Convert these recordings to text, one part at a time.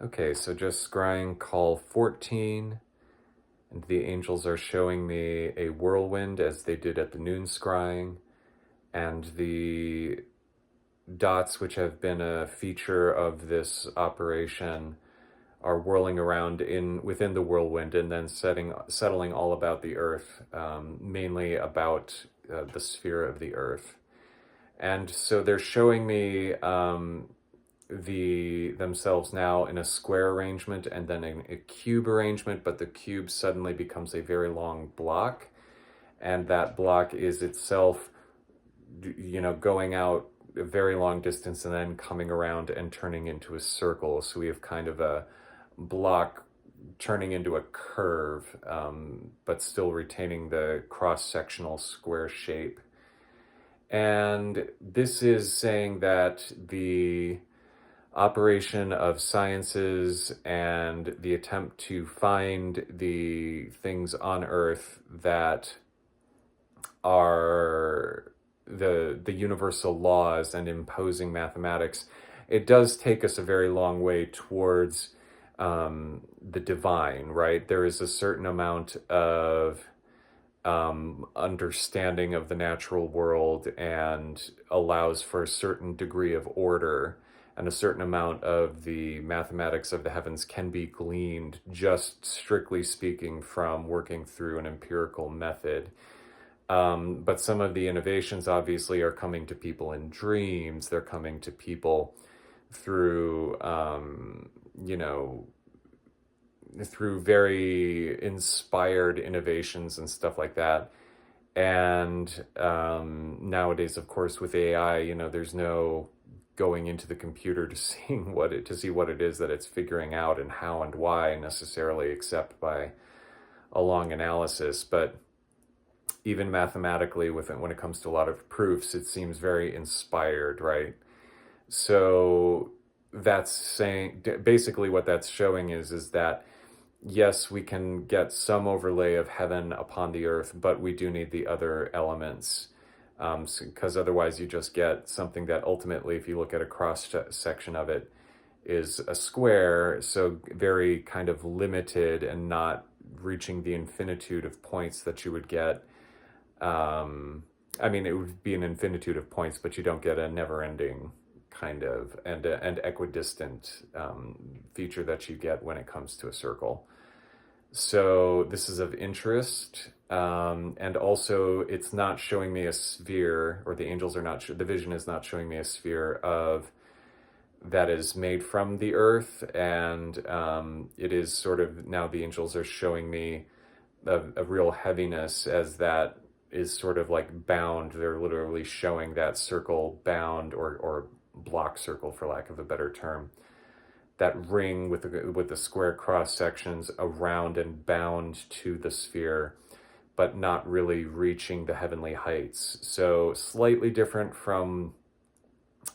Okay, so just scrying call 14, and the angels are showing me a whirlwind as they did at the noon scrying, and the dots, which have been a feature of this operation, are whirling around within the whirlwind and then settling all about the earth, mainly about the sphere of the earth. And so they're showing me themselves now in a square arrangement and then in a cube arrangement, but the cube suddenly becomes a very long block, and that block is itself, going out a very long distance and then coming around and turning into a circle. So we have kind of a block turning into a curve, but still retaining the cross-sectional square shape. And this is saying that the operation of sciences and the attempt to find the things on Earth that are the universal laws and imposing mathematics, it does take us a very long way towards the divine, right? There is a certain amount of understanding of the natural world and allows for a certain degree of order, and a certain amount of the mathematics of the heavens can be gleaned, just strictly speaking, from working through an empirical method. But some of the innovations obviously are coming to people in dreams. They're coming to people through, through very inspired innovations and stuff like that. And nowadays, of course, with AI, there's no going into the computer to see what it is that it's figuring out and how and why necessarily, except by a long analysis. But even mathematically, when it comes to a lot of proofs, it seems very inspired, right? So that's saying, basically what that's showing is that yes, we can get some overlay of heaven upon the earth, but we do need the other elements, because otherwise you just get something that ultimately, if you look at a cross section of it, is a square, so very kind of limited and not reaching the infinitude of points that you would get. It would be an infinitude of points, but you don't get a never-ending kind of and equidistant feature that you get when it comes to a circle. So this is of interest, and also it's not showing me a sphere, or the angels are not. The vision is not showing me a sphere of that is made from the earth, and it is sort of, now the angels are showing me a real heaviness, as that is sort of like bound. They're literally showing that circle bound, or block circle, for lack of a better term, that ring with the square cross sections around and bound to the sphere, but not really reaching the heavenly heights. So slightly different from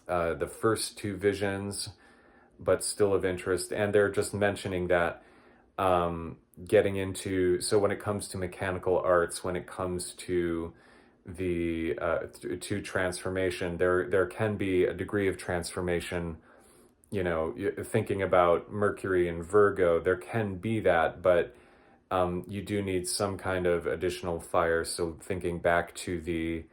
the first two visions, but still of interest. And they're just mentioning that getting into, so when it comes to mechanical arts, when it comes to the to transformation, there can be a degree of transformation. Thinking about Mercury and Virgo, there can be that, but you do need some kind of additional fire. So thinking back to the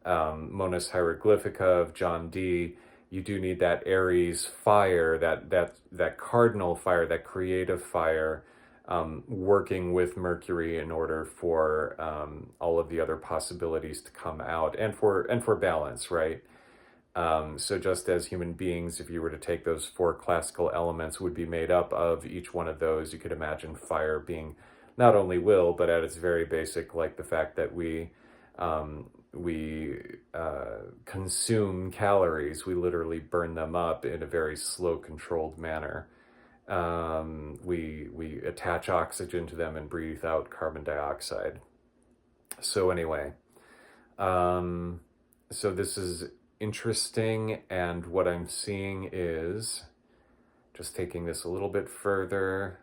Monas Hieroglyphica of John Dee, you do need that Aries fire, that cardinal fire, that creative fire, working with Mercury in order for all of the other possibilities to come out, and for balance, right? So just as human beings, if you were to take those four classical elements, would be made up of each one of those, you could imagine fire being not only will, but at its very basic, like the fact that we consume calories, we literally burn them up in a very slow, controlled manner. We attach oxygen to them and breathe out carbon dioxide. So anyway, so this is interesting, and what I'm seeing is, just taking this a little bit further.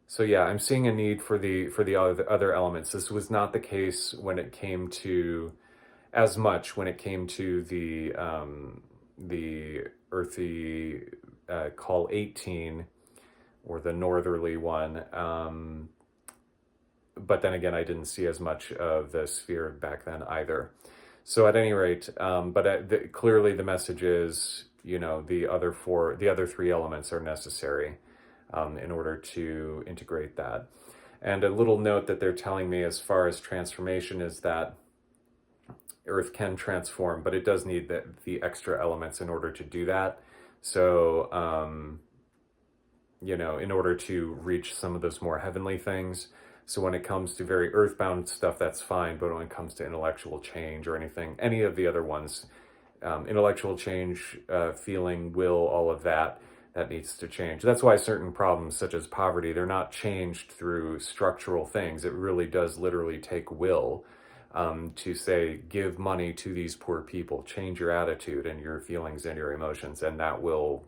So yeah, I'm seeing a need for the other elements. This was not the case when it came to, as much when it came to the the earthy call 18, or the northerly one. But then again, I didn't see as much of the sphere back then either. So at any rate, clearly the message is, the other three elements are necessary in order to integrate that. And a little note that they're telling me as far as transformation is that Earth can transform, but it does need the extra elements in order to do that. So, in order to reach some of those more heavenly things. So when it comes to very earthbound stuff, that's fine. But when it comes to intellectual change or any of the other ones, intellectual change, feeling, will, all of that needs to change. That's why certain problems such as poverty, they're not changed through structural things. It really does literally take will to say, give money to these poor people, change your attitude and your feelings and your emotions, and that will,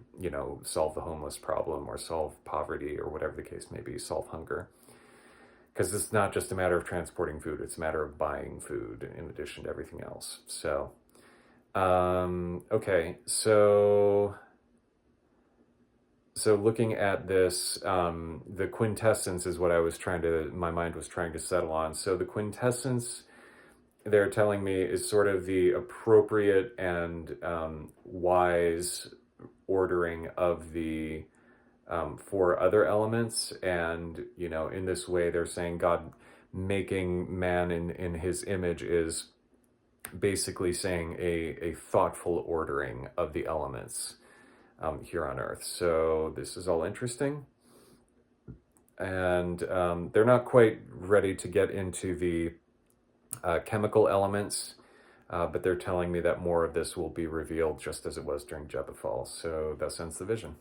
solve the homeless problem or solve poverty or whatever the case may be, solve hunger. Because it's not just a matter of transporting food, it's a matter of buying food in addition to everything else. So, okay, so looking at this, the quintessence is what my mind was trying to settle on. So the quintessence, they're telling me, is sort of the appropriate and wise ordering of the four other elements. And, in this way, they're saying God making man in his image is basically saying a thoughtful ordering of the elements here on Earth. So this is all interesting. And they're not quite ready to get into the chemical elements, but they're telling me that more of this will be revealed just as it was during Gebofal. So thus ends the vision.